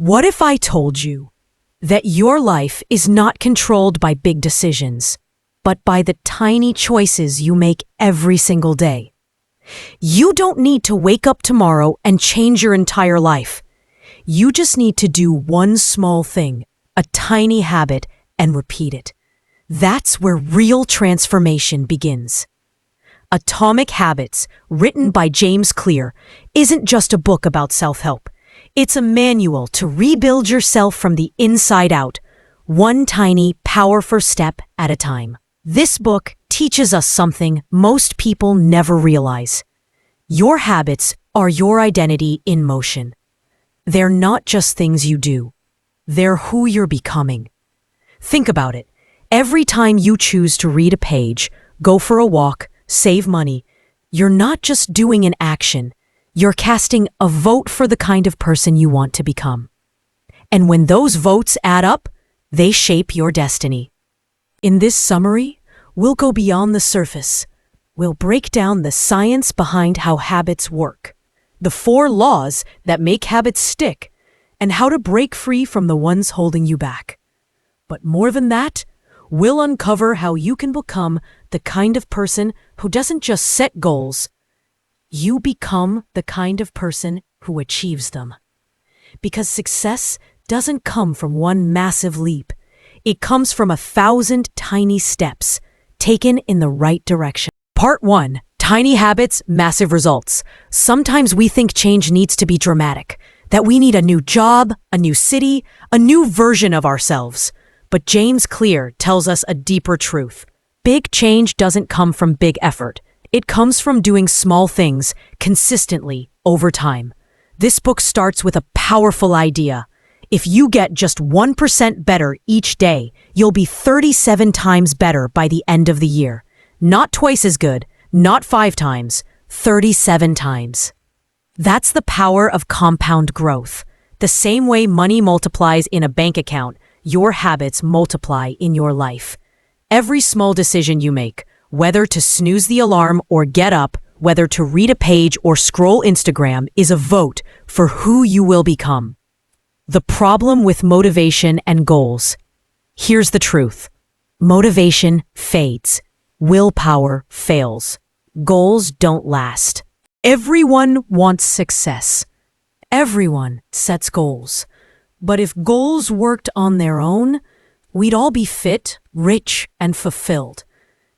What if I told you that your life is not controlled by big decisions, but by the tiny choices you make every single day? You don't need to wake up tomorrow and change your entire life. You just need to do one small thing, a tiny habit, and repeat it. That's where real transformation begins. Atomic Habits, written by James Clear, isn't just a book about self-help. It's a manual to rebuild yourself from the inside out, one tiny, powerful step at a time. This book teaches us something most people never realize. Your habits are your identity in motion. They're not just things you do. They're who you're becoming. Think about it. Every time you choose to read a page, go for a walk, save money, you're not just doing an action. You're casting a vote for the kind of person you want to become. And when those votes add up, they shape your destiny. In this summary, we'll go beyond the surface. We'll break down the science behind how habits work, the 4 laws that make habits stick, and how to break free from the ones holding you back. But more than that, we'll uncover how you can become the kind of person who doesn't just set goals. You become the kind of person who achieves them. Because success doesn't come from one massive leap. It comes from 1,000 tiny steps taken in the right direction. Part 1. Tiny habits, massive results. Sometimes we think change needs to be dramatic, that we need a new job, a new city, a new version of ourselves. But James Clear tells us a deeper truth. Big change doesn't come from big effort. It comes from doing small things consistently over time. This book starts with a powerful idea. If you get just 1% better each day, you'll be 37 times better by the end of the year. Not twice as good, not 5 times, 37 times. That's the power of compound growth. The same way money multiplies in a bank account, your habits multiply in your life. Every small decision you make, whether to snooze the alarm or get up, whether to read a page or scroll Instagram, is a vote for who you will become. The problem with motivation and goals. Here's the truth. Motivation fades. Willpower fails. Goals don't last. Everyone wants success. Everyone sets goals. But if goals worked on their own, we'd all be fit, rich, and fulfilled.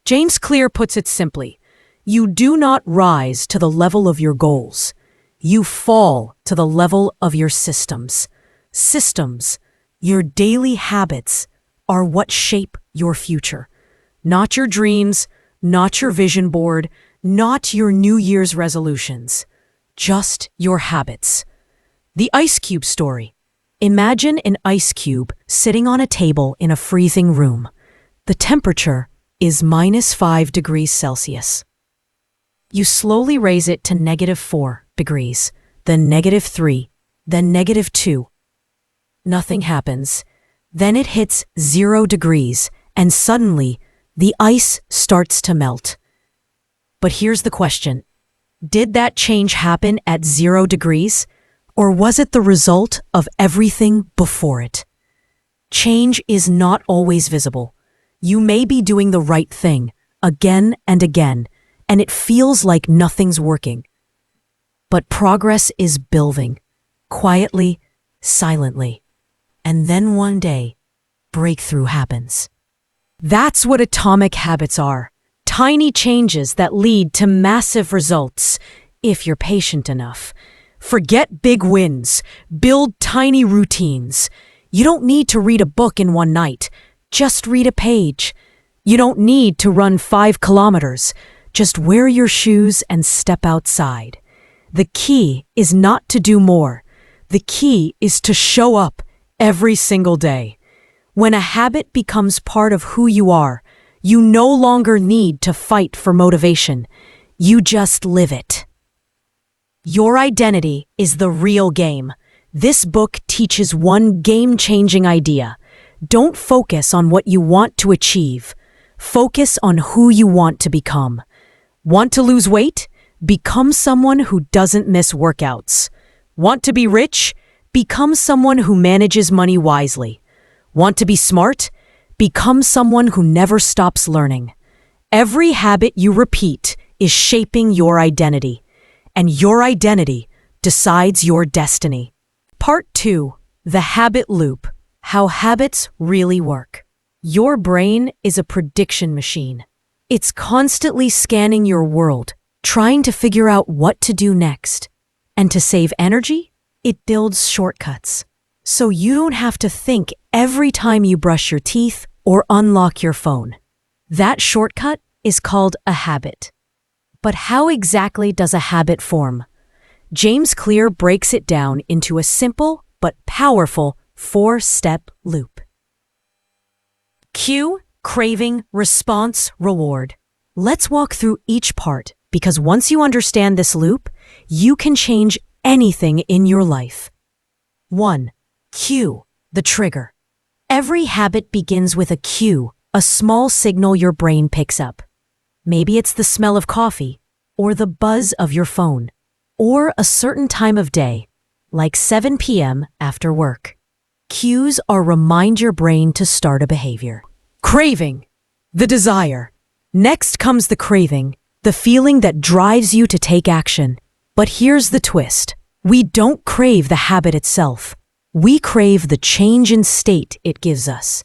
James Clear puts it simply. You do not rise to the level of your goals. You fall to the level of your systems. Systems, your daily habits, are what shape your future. Not your dreams, not your vision board, not your New Year's resolutions. Just your habits. The ice cube story. Imagine an ice cube sitting on a table in a freezing room. The temperature is -5 degrees Celsius. You slowly raise it to -4 degrees, then -3, then -2. Nothing happens. Then it hits 0 degrees, and suddenly the ice starts to melt. But here's the question. Did that change happen at 0 degrees? Or was it the result of everything before it? Change is not always visible. You may be doing the right thing again and again, and it feels like nothing's working. But progress is building, quietly, silently. And then one day, breakthrough happens. That's what atomic habits are. Tiny changes that lead to massive results, if you're patient enough. Forget big wins. Build tiny routines. You don't need to read a book in one night. Just read a page. You don't need to run 5 kilometers. Just wear your shoes and step outside. The key is not to do more. The key is to show up every single day. When a habit becomes part of who you are, you no longer need to fight for motivation. You just live it. Your identity is the real game. This book teaches one game-changing idea. Don't focus on what you want to achieve. Focus on who you want to become. Want to lose weight? Become someone who doesn't miss workouts. Want to be rich? Become someone who manages money wisely. Want to be smart? Become someone who never stops learning. Every habit you repeat is shaping your identity, and your identity decides your destiny. Part 2. The Habit Loop. How habits really work. Your brain is a prediction machine. It's constantly scanning your world, trying to figure out what to do next. And to save energy, it builds shortcuts. So you don't have to think every time you brush your teeth or unlock your phone. That shortcut is called a habit. But how exactly does a habit form? James Clear breaks it down into a simple but powerful 4-step loop. Cue, craving, response, reward. Let's walk through each part, because once you understand this loop, you can change anything in your life. 1. Cue, the trigger. Every habit begins with a cue, a small signal your brain picks up. Maybe it's the smell of coffee, or the buzz of your phone, or a certain time of day, like 7 p.m. after work. Cues are remind your brain to start a behavior. Craving, the desire. Next comes the craving, the feeling that drives you to take action. But here's the twist. We don't crave the habit itself. We crave the change in state it gives us.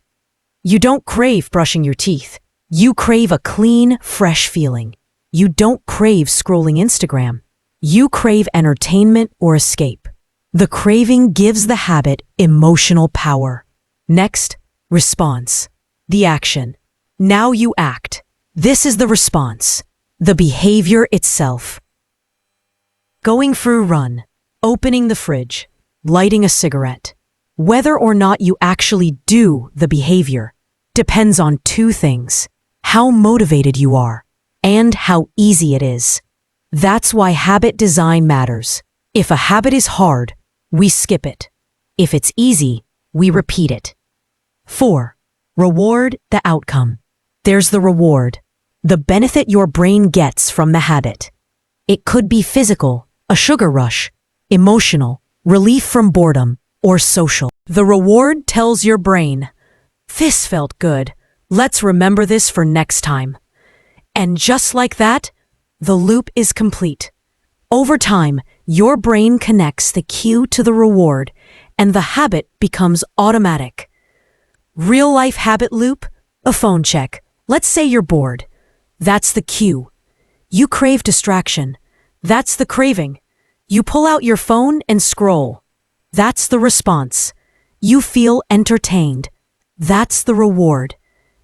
You don't crave brushing your teeth. You crave a clean, fresh feeling. You don't crave scrolling Instagram. You crave entertainment or escape. The craving gives the habit emotional power. Next, response. The action. Now you act. This is the response. The behavior itself. Going for a run, opening the fridge, lighting a cigarette. Whether or not you actually do the behavior depends on 2 things: how motivated you are and how easy it is. That's why habit design matters. If a habit is hard, we skip it. If it's easy, we repeat it. 4. Reward, the outcome. There's the reward, the benefit your brain gets from the habit. It could be physical, a sugar rush, emotional, relief from boredom, or social. The reward tells your brain, "This felt good. Let's remember this for next time." And just like that, the loop is complete. Over time, your brain connects the cue to the reward, and the habit becomes automatic. Real-life habit loop, a phone check. Let's say you're bored. That's the cue. You crave distraction. That's the craving. You pull out your phone and scroll. That's the response. You feel entertained. That's the reward.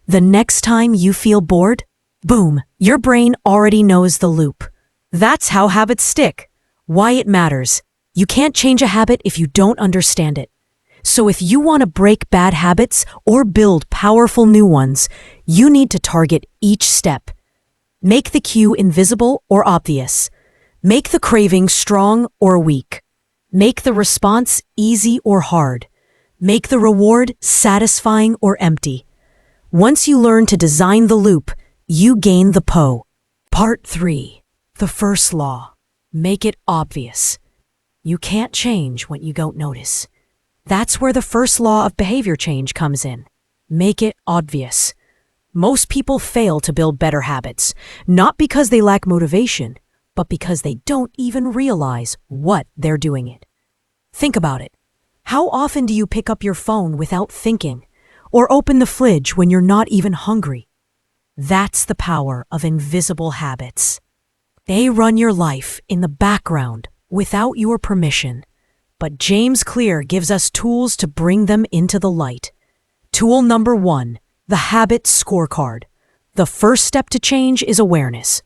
The next time you feel bored, boom, your brain already knows the loop. That's how habits stick. Why it matters. You can't change a habit if you don't understand it. So if you want to break bad habits or build powerful new ones, you need to target each step. Make the cue invisible or obvious. Make the craving strong or weak. Make the response easy or hard. Make the reward satisfying or empty. Once you learn to design the loop, you gain the PO. Part 3. The first law. Make it obvious. You can't change what you don't notice. That's where the first law of behavior change comes in. Make it obvious. Most people fail to build better habits, not because they lack motivation, but because they don't even realize what they're doing it. Think about it. How often do you pick up your phone without thinking, or open the fridge when you're not even hungry? That's the power of invisible habits. They run your life in the background without your permission. But James Clear gives us tools to bring them into the light. Tool number 1, the habit scorecard. The first step to change is awareness.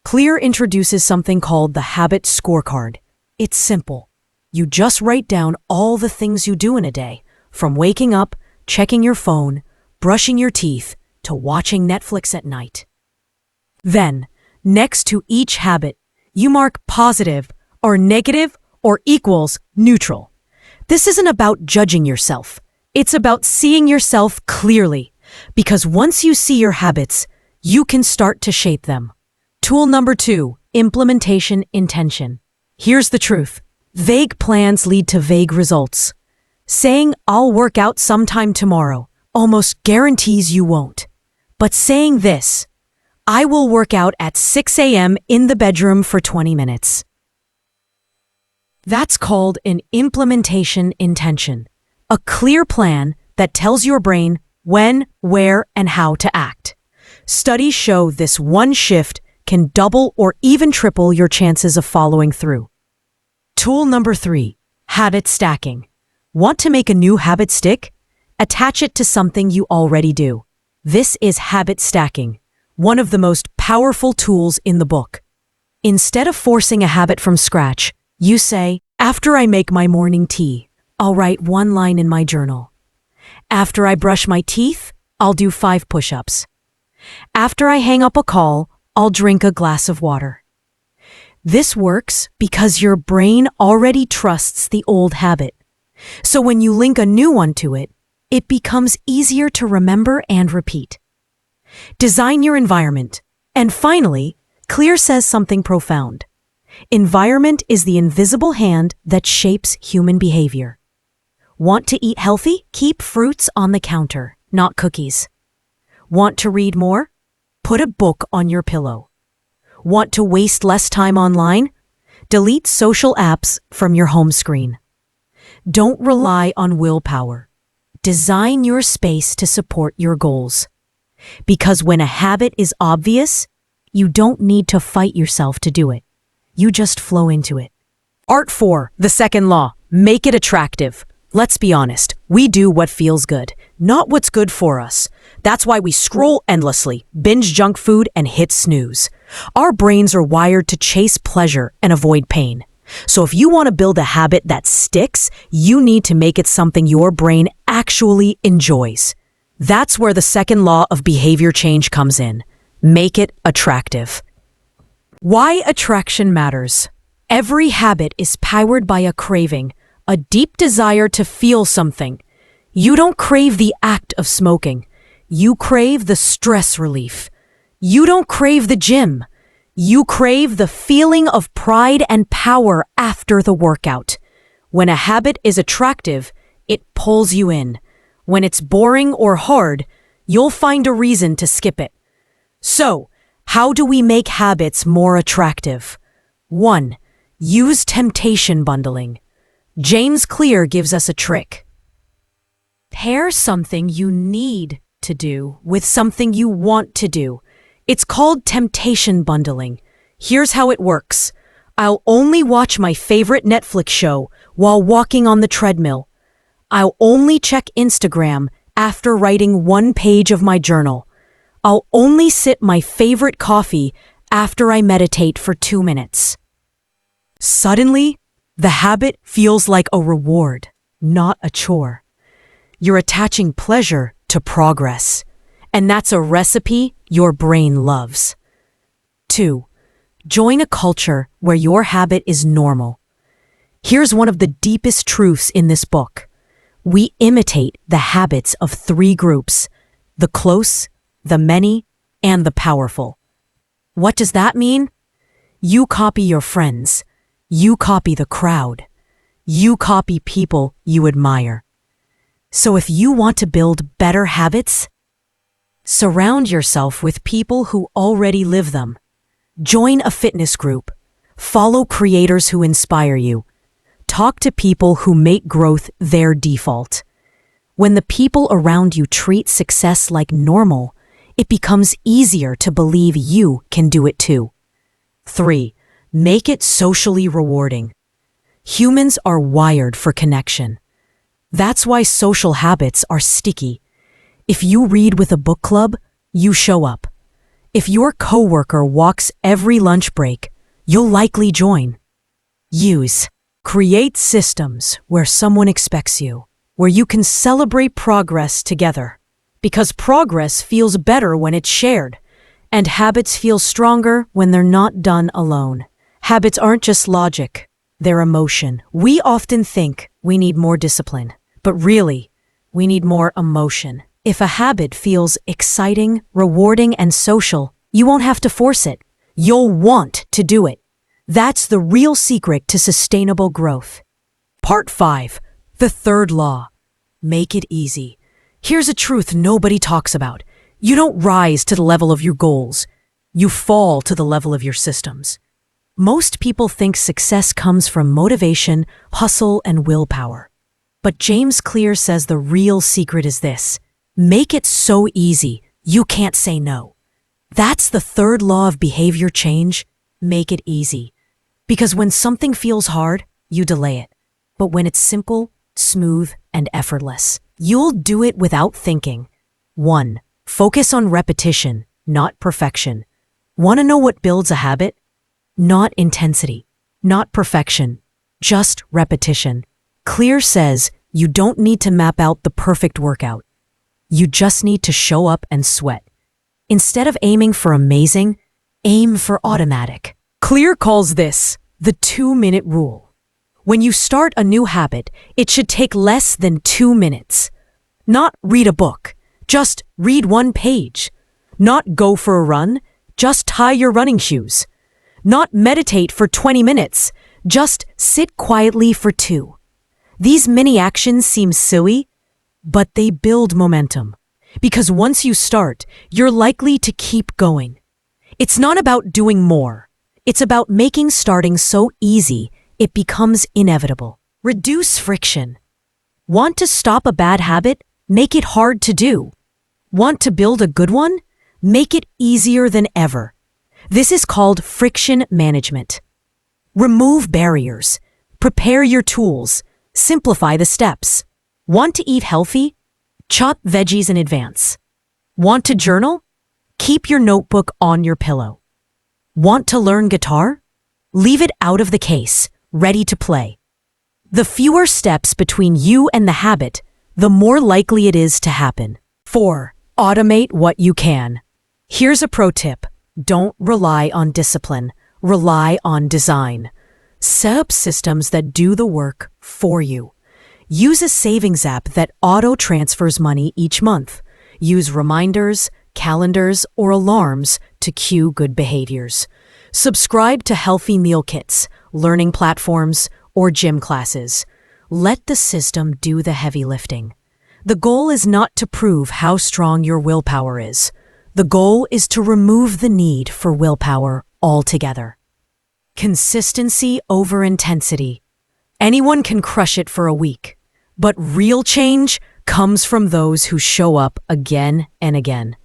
Clear introduces something called the habit scorecard. It's simple. You just write down all the things you do in a day, from waking up, checking your phone, brushing your teeth, to watching Netflix at night. Then, next to each habit, you mark positive or negative or equals neutral. This isn't about judging yourself. It's about seeing yourself clearly, because once you see your habits, you can start to shape them. Tool number 2, implementation intention. Here's the truth. Vague plans lead to vague results. Saying, "I'll work out sometime tomorrow," almost guarantees you won't. But saying this, "I will work out at 6 a.m. in the bedroom for 20 minutes." That's called an implementation intention, a clear plan that tells your brain when, where, and how to act. Studies show this one shift can double or even triple your chances of following through. Tool number 3, habit stacking. Want to make a new habit stick? Attach it to something you already do. This is habit stacking, one of the most powerful tools in the book. Instead of forcing a habit from scratch, you say, "After I make my morning tea, I'll write one line in my journal. After I brush my teeth, I'll do 5 push-ups. After I hang up a call, I'll drink a glass of water." This works because your brain already trusts the old habit. So when you link a new one to it, it becomes easier to remember and repeat. Design your environment. And finally, Clear says something profound. Environment is the invisible hand that shapes human behavior. Want to eat healthy? Keep fruits on the counter, not cookies. Want to read more? Put a book on your pillow. Want to waste less time online? Delete social apps from your home screen. Don't rely on willpower. Design your space to support your goals. Because when a habit is obvious, you don't need to fight yourself to do it. You just flow into it. Art 4, the second law, make it attractive. Let's be honest, we do what feels good, not what's good for us. That's why we scroll endlessly, binge junk food, and hit snooze. Our brains are wired to chase pleasure and avoid pain. So if you want to build a habit that sticks, you need to make it something your brain actually enjoys. That's where the second law of behavior change comes in. Make it attractive. Why attraction matters. Every habit is powered by a craving, a deep desire to feel something. You don't crave the act of smoking. You crave the stress relief. You don't crave the gym. You crave the feeling of pride and power after the workout. When a habit is attractive, it pulls you in. When it's boring or hard, you'll find a reason to skip it. So, how do we make habits more attractive? 1. Use temptation bundling. James Clear gives us a trick. Pair something you need to do with something you want to do. It's called temptation bundling. Here's how it works. I'll only watch my favorite Netflix show while walking on the treadmill. I'll only check Instagram after writing 1 page of my journal. I'll only sip my favorite coffee after I meditate for 2 minutes. Suddenly, the habit feels like a reward, not a chore. You're attaching pleasure to progress, and that's a recipe your brain loves. 2. Join a culture where your habit is normal. Here's one of the deepest truths in this book. We imitate the habits of 3 groups: the close, the many, and the powerful. What does that mean? You copy your friends. You copy the crowd. You copy people you admire. So if you want to build better habits, surround yourself with people who already live them. Join a fitness group. Follow creators who inspire you. Talk to people who make growth their default. When the people around you treat success like normal, it becomes easier to believe you can do it too. 3. Make it socially rewarding. Humans are wired for connection. That's why social habits are sticky. If you read with a book club, you show up. If your coworker walks every lunch break, you'll likely join. Use. Create systems where someone expects you, where you can celebrate progress together. Because progress feels better when it's shared, and habits feel stronger when they're not done alone. Habits aren't just logic, they're emotion. We often think we need more discipline, but really, we need more emotion. If a habit feels exciting, rewarding, and social, you won't have to force it. You'll want to do it. That's the real secret to sustainable growth. Part 5. The third law. Make it easy. Here's a truth nobody talks about. You don't rise to the level of your goals. You fall to the level of your systems. Most people think success comes from motivation, hustle, and willpower. But James Clear says the real secret is this: make it so easy, you can't say no. That's the third law of behavior change. Make it easy. Because when something feels hard, you delay it. But when it's simple, smooth, and effortless, you'll do it without thinking. 1. Focus on repetition, not perfection. Want to know what builds a habit? Not intensity, not perfection, just repetition. Clear says you don't need to map out the perfect workout. You just need to show up and sweat. Instead of aiming for amazing, aim for automatic. Clear calls this the 2-minute rule. When you start a new habit, it should take less than 2 minutes. Not read a book, just read 1 page. Not go for a run, just tie your running shoes. Not meditate for 20 minutes, just sit quietly for 2. These mini actions seem silly, but they build momentum. Because once you start, you're likely to keep going. It's not about doing more. It's about making starting so easy, it becomes inevitable. Reduce friction. Want to stop a bad habit? Make it hard to do. Want to build a good one? Make it easier than ever. This is called friction management. Remove barriers. Prepare your tools. Simplify the steps. Want to eat healthy? Chop veggies in advance. Want to journal? Keep your notebook on your pillow. Want to learn guitar? Leave it out of the case, ready to play. The fewer steps between you and the habit, the more likely it is to happen. 4. Automate what you can. Here's a pro tip. Don't rely on discipline. Rely on design. Set up systems that do the work for you. Use a savings app that auto-transfers money each month. Use reminders, calendars, or alarms to cue good behaviors. Subscribe to healthy meal kits, learning platforms, or gym classes. Let the system do the heavy lifting. The goal is not to prove how strong your willpower is. The goal is to remove the need for willpower altogether. Consistency over intensity. Anyone can crush it for a week, but real change comes from those who show up again and again.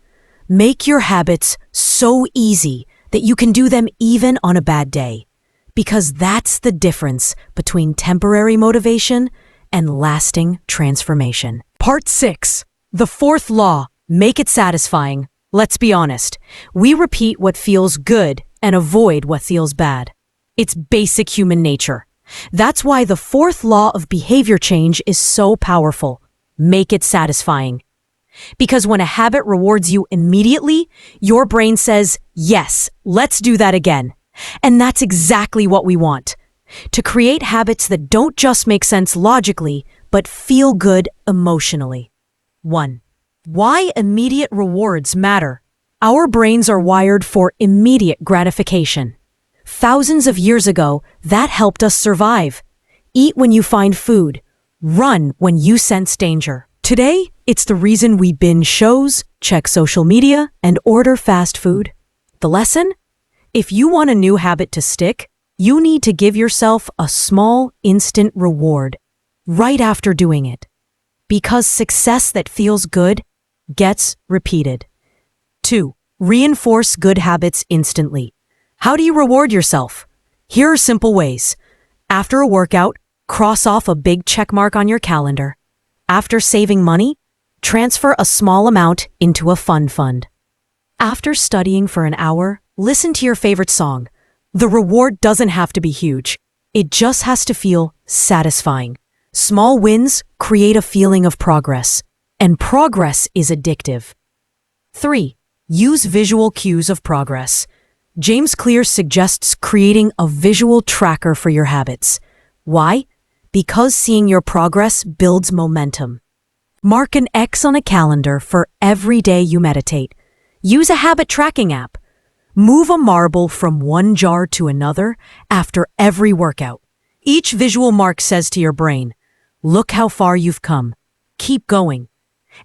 Make your habits so easy that you can do them even on a bad day, because that's the difference between temporary motivation and lasting transformation. Part 6. The fourth law. Make it satisfying. Let's be honest. We repeat what feels good and avoid what feels bad. It's basic human nature. That's why the fourth law of behavior change is so powerful. Make it satisfying. Because when a habit rewards you immediately, your brain says, yes, let's do that again. And that's exactly what we want. To create habits that don't just make sense logically, but feel good emotionally. 1. Why immediate rewards matter. Our brains are wired for immediate gratification. Thousands of years ago, that helped us survive. Eat when you find food. Run when you sense danger. Today, it's the reason we binge shows, check social media, and order fast food. The lesson? If you want a new habit to stick, you need to give yourself a small, instant reward right after doing it. Because success that feels good gets repeated. 2. Reinforce good habits instantly. How do you reward yourself? Here are simple ways. After a workout, cross off a big check mark on your calendar. After saving money, transfer a small amount into a fun fund. After studying for an hour, listen to your favorite song. The reward doesn't have to be huge. It just has to feel satisfying. Small wins create a feeling of progress, and progress is addictive. 3. Use visual cues of progress. James Clear suggests creating a visual tracker for your habits. Why? Because seeing your progress builds momentum. Mark an X on a calendar for every day you meditate. Use a habit tracking app. Move a marble from one jar to another after every workout. Each visual mark says to your brain, look how far you've come. Keep going.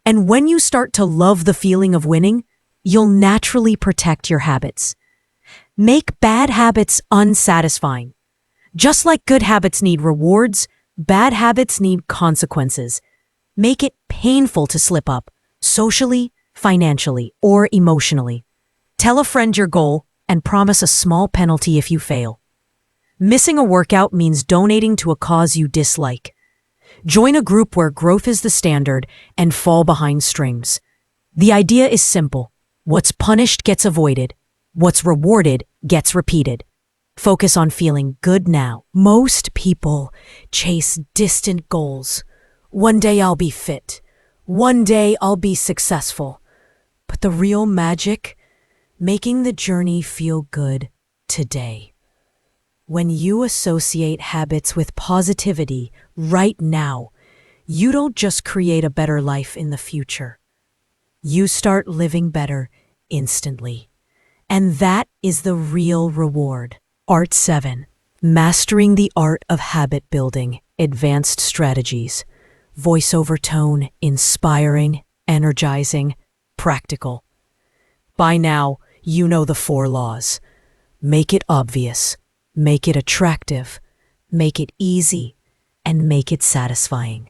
And when you start to love the feeling of winning, you'll naturally protect your habits. Make bad habits unsatisfying. Just like good habits need rewards, bad habits need consequences. Make it painful to slip up, socially, financially, or emotionally. Tell a friend your goal and promise a small penalty if you fail. Missing a workout means donating to a cause you dislike. Join a group where growth is the standard and fall behind streams. The idea is simple. What's punished gets avoided. What's rewarded gets repeated. Focus on feeling good now. Most people chase distant goals. One day I'll be fit. One day I'll be successful. But the real magic, making the journey feel good today. When you associate habits with positivity right now, you don't just create a better life in the future. You start living better instantly. And that is the real reward. Art 7. Mastering the art of habit building. Advanced strategies. Voiceover tone, inspiring, energizing, practical. By now, you know the 4 laws. Make it obvious. Make it attractive, make it easy, and make it satisfying.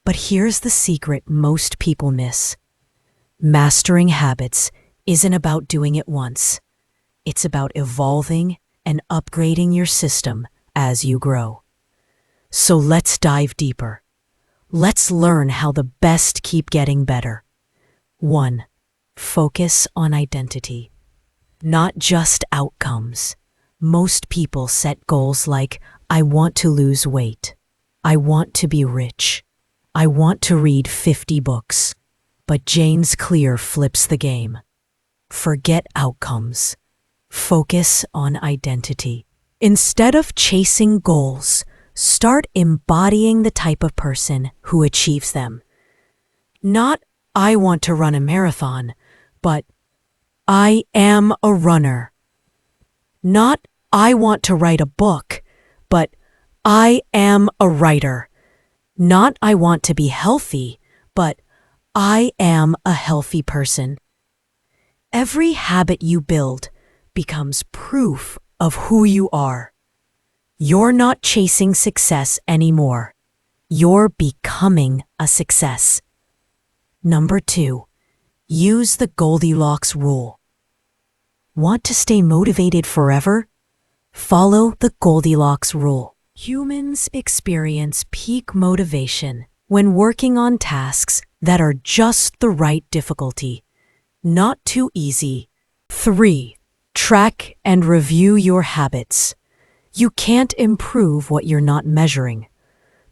But here's the secret most people miss. Mastering habits isn't about doing it once. It's about evolving and upgrading your system as you grow. So let's dive deeper. Let's learn how the best keep getting better. 1. Focus on identity, not just outcomes. Most people set goals like, I want to lose weight. I want to be rich. I want to read 50 books. But James Clear flips the game. Forget outcomes. Focus on identity. Instead of chasing goals, start embodying the type of person who achieves them. Not, I want to run a marathon, but I am a runner. Not, I want to write a book, but I am a writer. Not, I want to be healthy, but I am a healthy person. Every habit you build becomes proof of who you are. You're not chasing success anymore. You're becoming a success. Number 2, use the Goldilocks rule. Want to stay motivated forever? Follow the Goldilocks rule. Humans experience peak motivation when working on tasks that are just the right difficulty, not too easy. 3. Track and review your habits. You can't improve what you're not measuring.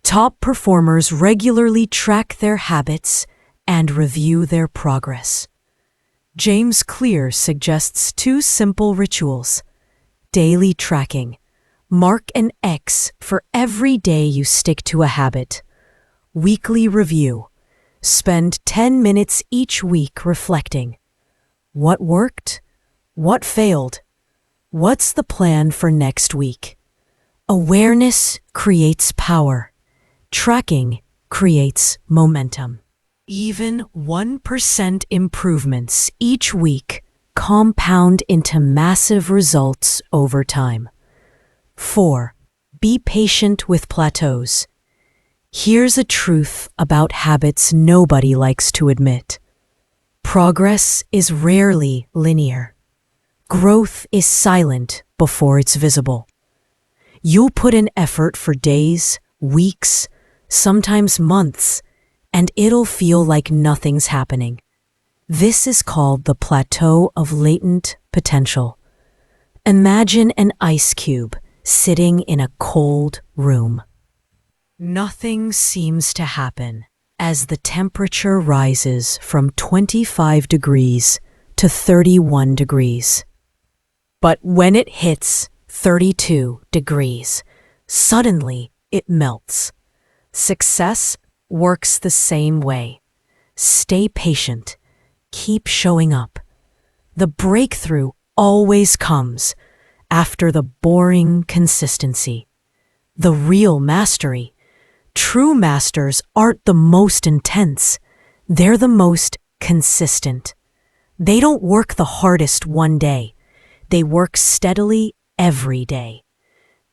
Top performers regularly track their habits and review their progress. James Clear suggests 2 simple rituals. Daily tracking. Mark an X for every day you stick to a habit. Weekly review. Spend 10 minutes each week reflecting. What worked? What failed? What's the plan for next week? Awareness creates power. Tracking creates momentum. Even 1% improvements each week compound into massive results over time. 4. Be patient with plateaus. Here's a truth about habits nobody likes to admit. Progress is rarely linear. Growth is silent before it's visible. You'll put in effort for days, weeks, sometimes months, and it'll feel like nothing's happening. This is called the plateau of latent potential. Imagine an ice cube sitting in a cold room. Nothing seems to happen as the temperature rises from 25 degrees to 31 degrees. But when it hits 32 degrees, suddenly it melts. Success works the same way. Stay patient. Keep showing up. The breakthrough always comes after the boring consistency. The real mastery. True masters aren't the most intense. They're the most consistent. They don't work the hardest one day. They work steadily every day.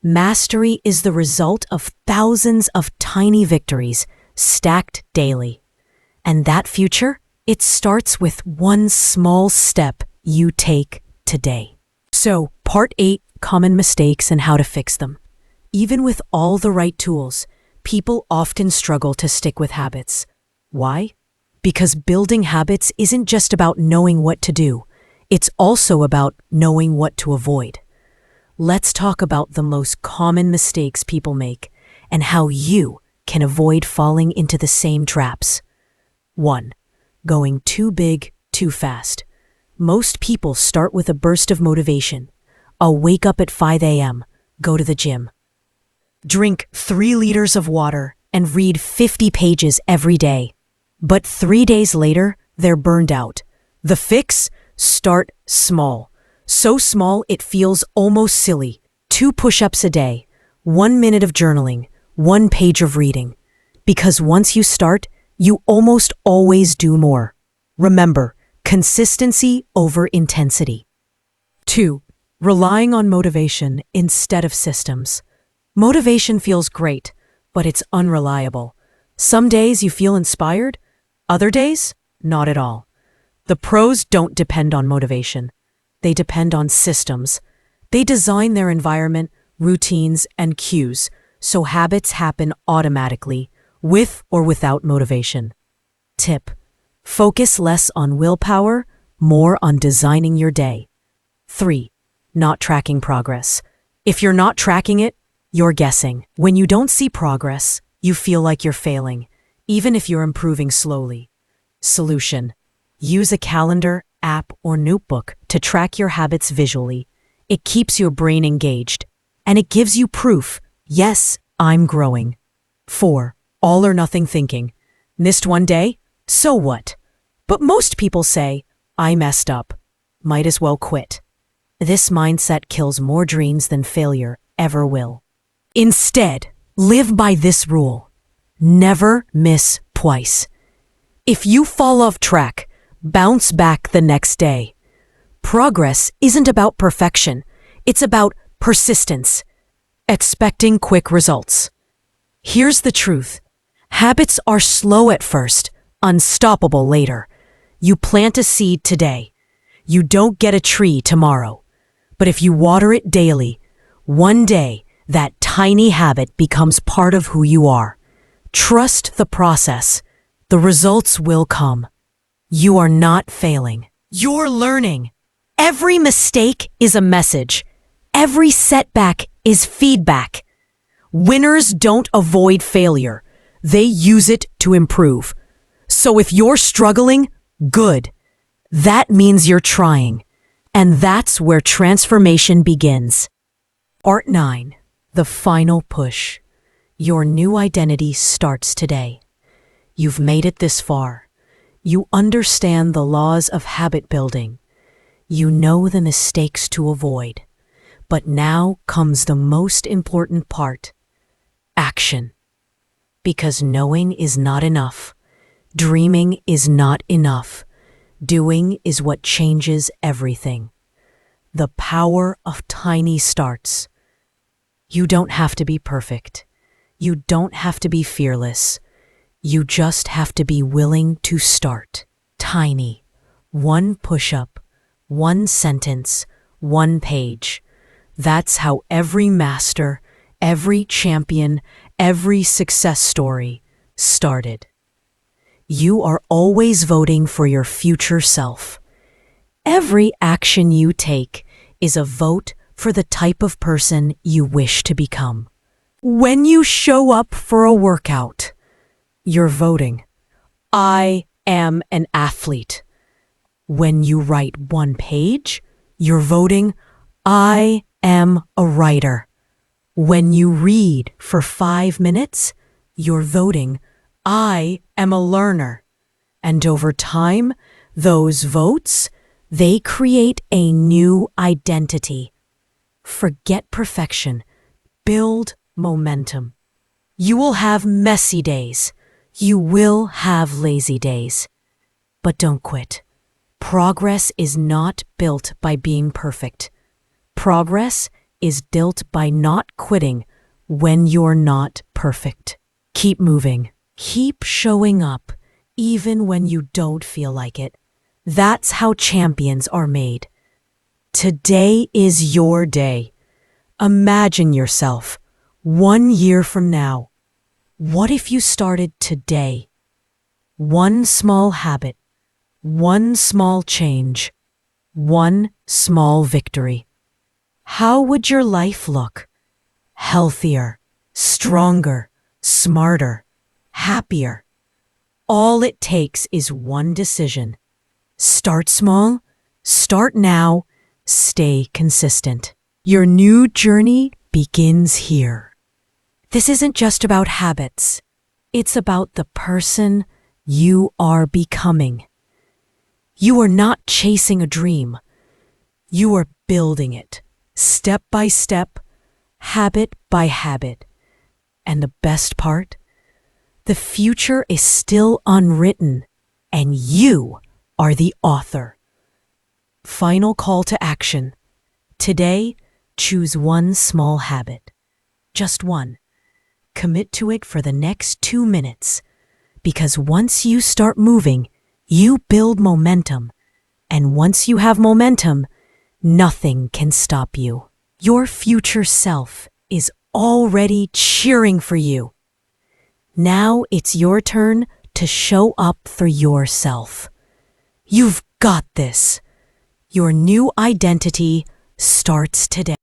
Mastery is the result of thousands of tiny victories stacked daily. And that future, it starts with one small step you take today. So, part 8, common mistakes and how to fix them. Even with all the right tools, people often struggle to stick with habits. Why? Because building habits isn't just about knowing what to do. It's also about knowing what to avoid. Let's talk about the most common mistakes people make and how you can avoid falling into the same traps. 1. Going too big, too fast. Most people start with a burst of motivation. I'll wake up at 5 a.m., go to the gym. Drink 3 liters of water and read 50 pages every day. But 3 days later, they're burned out. The fix? Start small. So small it feels almost silly. 2 push-ups a day, 1 minute of journaling, 1 page of reading. Because once you start, you almost always do more. Remember, consistency over intensity. 2. Relying on motivation instead of systems. Motivation feels great, but it's unreliable. Some days you feel inspired, other days, not at all. The pros don't depend on motivation. They depend on systems. They design their environment, routines, and cues, so habits happen automatically, with or without motivation. Tip: focus less on willpower, more on designing your day. 3. Not tracking progress. If you're not tracking it, you're guessing. When you don't see progress, you feel like you're failing, even if you're improving slowly. Solution: use a calendar, app, or notebook to track your habits visually. It keeps your brain engaged, and it gives you proof, yes, I'm growing. 4. All or nothing thinking. Missed one day? So what? But most people say, I messed up. Might as well quit. This mindset kills more dreams than failure ever will. Instead, live by this rule. Never miss twice. If you fall off track, bounce back the next day. Progress isn't about perfection. It's about persistence. Expecting quick results. Here's the truth. Habits are slow at first, unstoppable later. You plant a seed today. You don't get a tree tomorrow. But if you water it daily, one day that tiny habit becomes part of who you are. Trust the process. The results will come. You are not failing. You're learning. Every mistake is a message. Every setback is feedback. Winners don't avoid failure. They use it to improve. So if you're struggling, good. That means you're trying. And that's where transformation begins. Part 9. The final push. Your new identity starts today. You've made it this far. You understand the laws of habit building. You know the mistakes to avoid. But now comes the most important part. Action. Because knowing is not enough. Dreaming is not enough. Doing is what changes everything. The power of tiny starts. You don't have to be perfect. You don't have to be fearless. You just have to be willing to start. Tiny. 1 push-up, 1 sentence, 1 page. That's how every master, every champion, every success story started. You are always voting for your future self. Every action you take is a vote for the type of person you wish to become. When you show up for a workout, you're voting. I am an athlete. When you write 1 page, you're voting. I am a writer. When you read for 5 minutes, you're voting. I am a learner. And over time, those votes They create a new identity. Forget perfection. Build momentum. You will have messy days. You will have lazy days. But don't quit. Progress is not built by being perfect. Progress is built by not quitting when you're not perfect. Keep moving. Keep showing up, even when you don't feel like it. That's how champions are made. Today is your day. Imagine yourself 1 year from now. What if you started today? One small habit, one small change, one small victory. How would your life look? Healthier, stronger, smarter, happier. All it takes is one decision. Start small, start now, stay consistent. Your new journey begins here. This isn't just about habits. It's about the person you are becoming. You are not chasing a dream. You are building it, step by step, habit by habit. And the best part? The future is still unwritten, and you are the author. Final call to action. Today, choose one small habit. Just one. Commit to it for the next 2 minutes. Because once you start moving, you build momentum. And once you have momentum, nothing can stop you. Your future self is already cheering for you. Now it's your turn to show up for yourself. You've got this. Your new identity starts today.